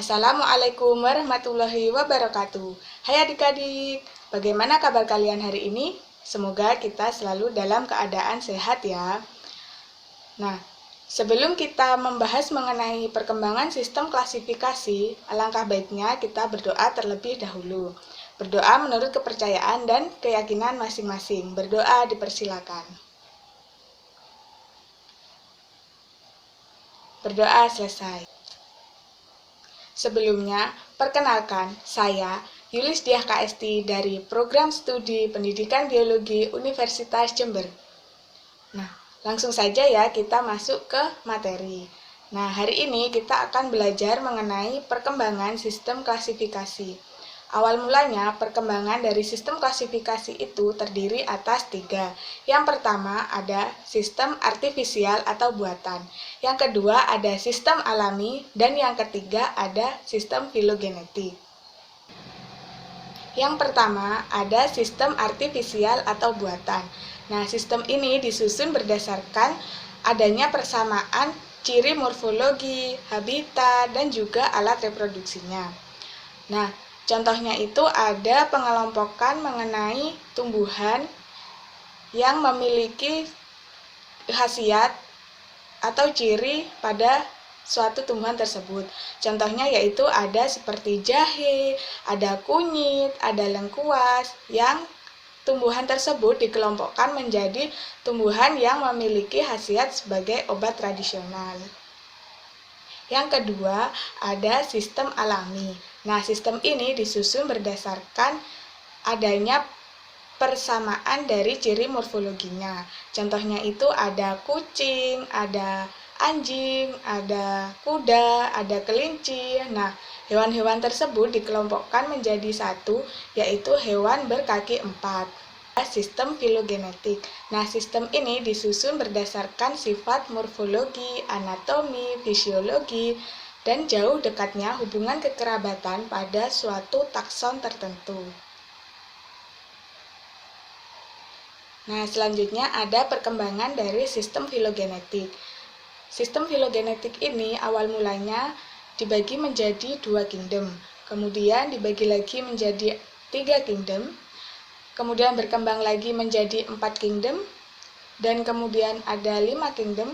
Assalamualaikum warahmatullahi wabarakatuh. Hai adik-adik, bagaimana kabar kalian hari ini? Semoga kita selalu dalam keadaan sehat ya. Nah, sebelum kita membahas mengenai perkembangan sistem klasifikasi, alangkah baiknya kita berdoa terlebih dahulu. Berdoa menurut kepercayaan dan keyakinan masing-masing. Berdoa dipersilakan. Berdoa selesai. Sebelumnya, perkenalkan, saya Yulis Diah KST dari Program Studi Pendidikan Biologi Universitas Jember. Nah, langsung saja ya kita masuk ke materi. Nah, hari ini kita akan belajar mengenai perkembangan sistem klasifikasi. Awal mulanya, perkembangan dari sistem klasifikasi itu terdiri atas 3. Yang pertama ada sistem artifisial atau buatan. Yang kedua ada sistem alami. Dan yang ketiga ada sistem filogenetik. Yang pertama ada sistem artifisial atau buatan. Nah, sistem ini disusun berdasarkan adanya persamaan ciri morfologi, habitat, dan juga alat reproduksinya. Nah, contohnya itu ada pengelompokan mengenai tumbuhan yang memiliki khasiat atau ciri pada suatu tumbuhan tersebut. Contohnya yaitu ada seperti jahe, ada kunyit, ada lengkuas, yang tumbuhan tersebut dikelompokkan menjadi tumbuhan yang memiliki khasiat sebagai obat tradisional. Yang kedua, ada sistem alami. Nah, sistem ini disusun berdasarkan adanya persamaan dari ciri morfologinya. Contohnya itu ada kucing, ada anjing, ada kuda, ada kelinci. Nah, hewan-hewan tersebut dikelompokkan menjadi satu, yaitu hewan berkaki 4. Sistem filogenetik. Nah, sistem ini disusun berdasarkan sifat morfologi, anatomi, fisiologi, dan jauh dekatnya hubungan kekerabatan pada suatu takson tertentu. Nah, selanjutnya ada perkembangan dari sistem filogenetik. Sistem filogenetik ini awal mulanya dibagi menjadi 2 kingdom, kemudian dibagi lagi menjadi 3 kingdom, kemudian berkembang lagi menjadi 4 kingdom, dan kemudian ada 5 kingdom,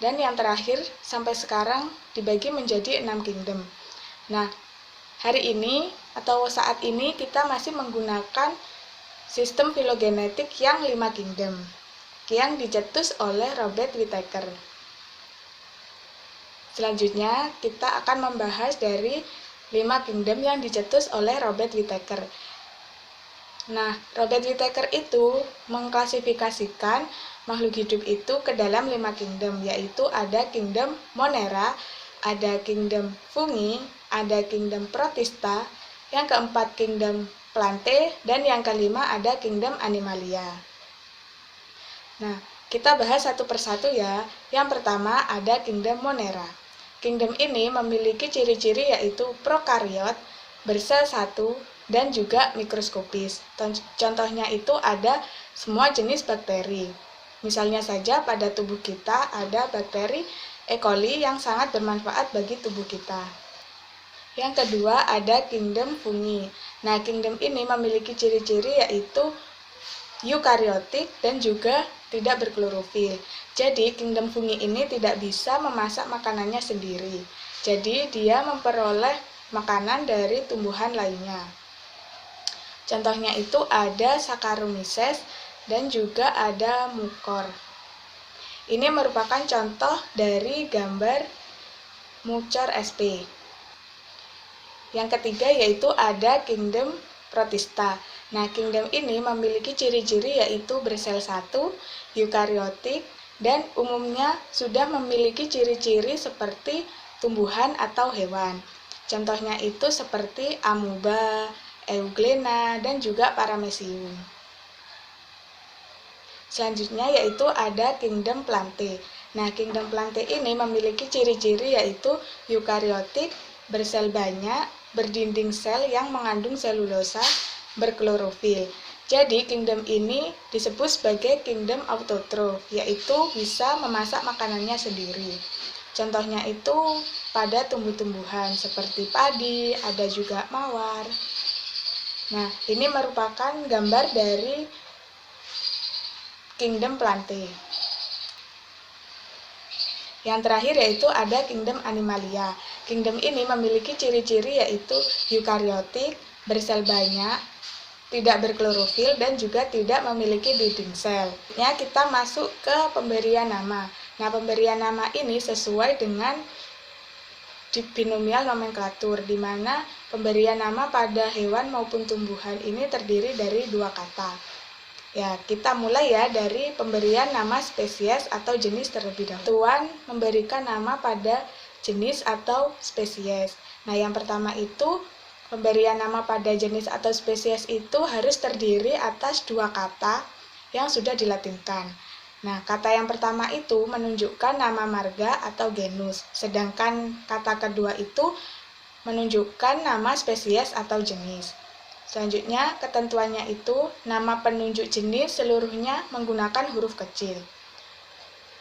dan yang terakhir sampai sekarang dibagi menjadi 6 kingdom. Nah, hari ini atau saat ini kita masih menggunakan sistem filogenetik yang 5 kingdom, yang dicetus oleh Robert Whittaker. Selanjutnya, kita akan membahas dari 5 kingdom yang dicetus oleh Robert Whittaker. Nah, Robert Whittaker itu mengklasifikasikan makhluk hidup itu ke dalam 5 kingdom, yaitu ada kingdom Monera, ada kingdom Fungi, ada kingdom Protista, yang keempat kingdom Plantae, dan yang kelima ada kingdom Animalia. Nah, kita bahas satu persatu ya. Yang pertama ada kingdom Monera. Kingdom ini memiliki ciri-ciri yaitu prokariot, bersel satu, dan juga mikroskopis. Contohnya itu ada semua jenis bakteri. Misalnya saja pada tubuh kita ada bakteri E. coli yang sangat bermanfaat bagi tubuh kita. Yang kedua ada kingdom fungi. Nah, kingdom ini memiliki ciri-ciri yaitu eukariotik dan juga tidak berklorofil. Jadi, kingdom fungi ini tidak bisa memasak makanannya sendiri. Jadi, dia memperoleh makanan dari tumbuhan lainnya. Contohnya itu ada Saccharomyces dan juga ada Mucor. Ini merupakan contoh dari gambar Mucor sp. Yang ketiga yaitu ada kingdom Protista. Nah, kingdom ini memiliki ciri-ciri yaitu bersel satu, eukariotik, dan umumnya sudah memiliki ciri-ciri seperti tumbuhan atau hewan. Contohnya itu seperti amuba, euglena, dan juga paramecium. Selanjutnya yaitu ada kingdom Plantae. Nah, kingdom Plantae ini memiliki ciri-ciri yaitu eukariotik, bersel banyak, berdinding sel yang mengandung selulosa, berklorofil. Jadi, kingdom ini disebut sebagai kingdom autotrof, yaitu bisa memasak makanannya sendiri. Contohnya itu pada tumbuh-tumbuhan seperti padi, ada juga mawar. Nah, ini merupakan gambar dari kingdom Plantae. Yang terakhir yaitu ada kingdom Animalia. Kingdom ini memiliki ciri-ciri yaitu eukariotik, bersel banyak, tidak berklorofil, dan juga tidak memiliki dinding sel. Ya, kita masuk ke pemberian nama. Nah, pemberian nama ini sesuai dengan binomial nomenklatur, di mana pemberian nama pada hewan maupun tumbuhan ini terdiri dari dua kata. Ya, kita mulai ya dari pemberian nama spesies atau jenis terlebih dahulu. Tuan memberikan nama pada jenis atau spesies. Nah, yang pertama itu pemberian nama pada jenis atau spesies itu harus terdiri atas dua kata yang sudah dilatinkan. Nah, kata yang pertama itu menunjukkan nama marga atau genus, sedangkan kata kedua itu menunjukkan nama spesies atau jenis. Selanjutnya, ketentuannya itu nama penunjuk jenis seluruhnya menggunakan huruf kecil.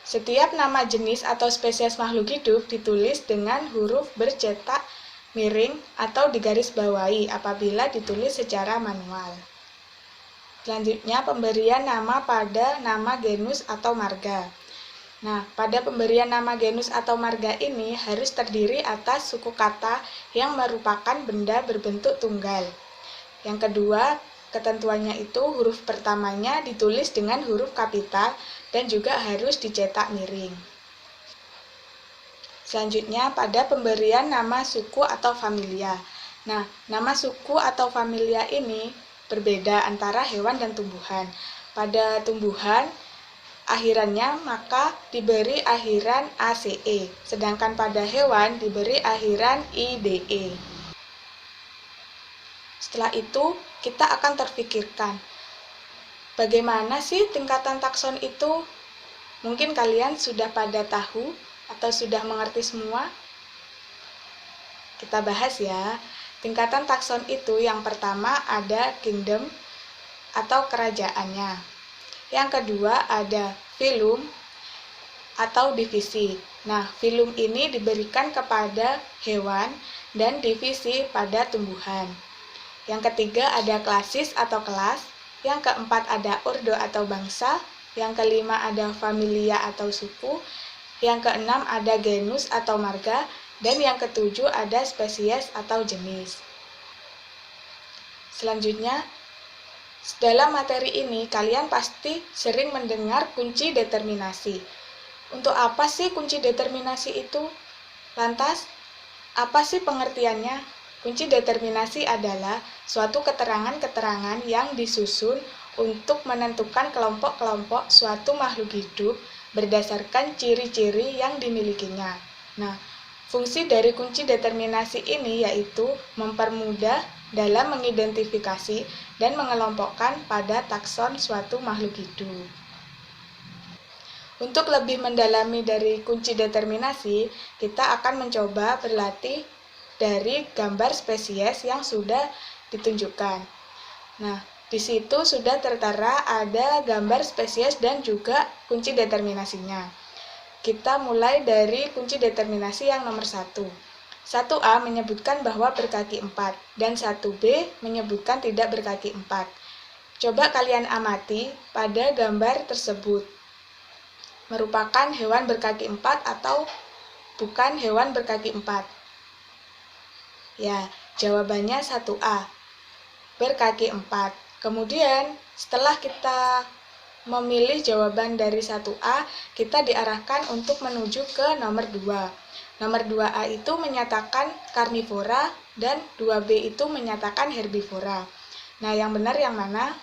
Setiap nama jenis atau spesies makhluk hidup ditulis dengan huruf bercetak miring atau digarisbawahi apabila ditulis secara manual. Selanjutnya, pemberian nama pada nama genus atau marga. Nah, pada pemberian nama genus atau marga ini harus terdiri atas suku kata yang merupakan benda berbentuk tunggal. Yang kedua, ketentuannya itu huruf pertamanya ditulis dengan huruf kapital dan juga harus dicetak miring. Selanjutnya, pada pemberian nama suku atau familia. Nah, nama suku atau familia ini berbeda antara hewan dan tumbuhan. Pada tumbuhan, akhirannya maka diberi akhiran ACE, sedangkan pada hewan diberi akhiran IDE. Setelah itu, kita akan terpikirkan, bagaimana sih tingkatan takson itu? Mungkin kalian sudah pada tahu atau sudah mengerti semua? Kita bahas ya. Tingkatan takson itu yang pertama ada kingdom atau kerajaannya. Yang kedua ada filum atau divisi. Nah, filum ini diberikan kepada hewan dan divisi pada tumbuhan. Yang ketiga ada klasis atau kelas. Yang keempat ada ordo atau bangsa. Yang kelima ada familia atau suku. Yang keenam ada genus atau marga. Dan yang ketujuh ada spesies atau jenis. Selanjutnya, dalam materi ini kalian pasti sering mendengar kunci determinasi. Untuk apa sih kunci determinasi itu? Lantas, apa sih pengertiannya? Kunci determinasi adalah suatu keterangan-keterangan yang disusun untuk menentukan kelompok-kelompok suatu makhluk hidup berdasarkan ciri-ciri yang dimilikinya. Nah, fungsi dari kunci determinasi ini yaitu mempermudah dalam mengidentifikasi dan mengelompokkan pada takson suatu makhluk hidup. Untuk lebih mendalami dari kunci determinasi, kita akan mencoba berlatih dari gambar spesies yang sudah ditunjukkan. Nah, di situ sudah tertera ada gambar spesies dan juga kunci determinasinya. Kita mulai dari kunci determinasi yang nomor 1. 1A menyebutkan bahwa berkaki 4 dan 1B menyebutkan tidak berkaki 4. Coba kalian amati pada gambar tersebut. Merupakan hewan berkaki 4 atau bukan hewan berkaki 4? Ya, jawabannya 1A. Berkaki 4. Kemudian setelah kita memilih jawaban dari 1A, kita diarahkan untuk menuju ke nomor 2. Nomor 2A itu menyatakan karnivora dan 2B itu menyatakan herbivora. Nah, yang benar yang mana?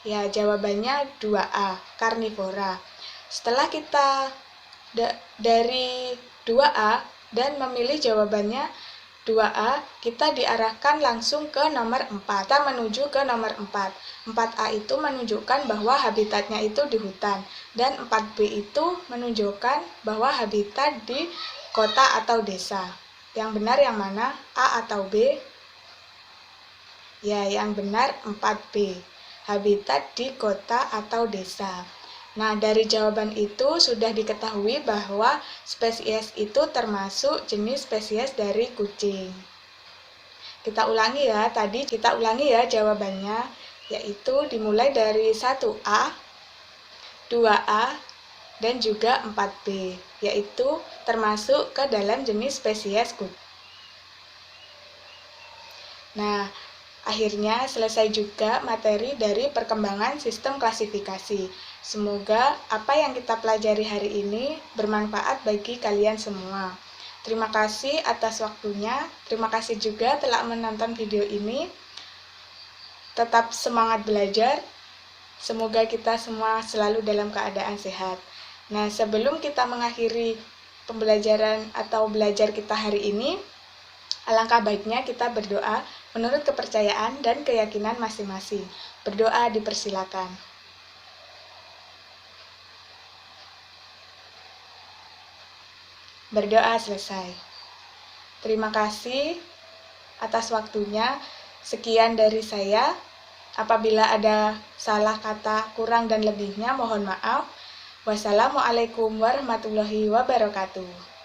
Ya, jawabannya 2A, karnivora. Setelah kita dari 2A dan memilih jawabannya 2A, kita diarahkan langsung ke nomor 4. Kita menuju ke nomor 4. 4A itu menunjukkan bahwa habitatnya itu di hutan. Dan 4B itu menunjukkan bahwa habitat di kota atau desa. Yang benar yang mana? A atau B? Ya, yang benar 4B. Habitat di kota atau desa. Nah, dari jawaban itu sudah diketahui bahwa spesies itu termasuk jenis spesies dari kucing. Kita ulangi ya jawabannya, yaitu dimulai dari 1A, 2A, dan juga 4B, yaitu termasuk ke dalam jenis spesies kucing. Nah, akhirnya selesai juga materi dari perkembangan sistem klasifikasi. Semoga apa yang kita pelajari hari ini bermanfaat bagi kalian semua. Terima kasih atas waktunya. Terima kasih juga telah menonton video ini. Tetap semangat belajar. Semoga kita semua selalu dalam keadaan sehat. Nah, sebelum kita mengakhiri pembelajaran atau belajar kita hari ini, alangkah baiknya kita berdoa menurut kepercayaan dan keyakinan masing-masing. Berdoa dipersilakan. Berdoa selesai. Terima kasih atas waktunya. Sekian dari saya. Apabila ada salah kata, kurang dan lebihnya, mohon maaf. Wassalamualaikum warahmatullahi wabarakatuh.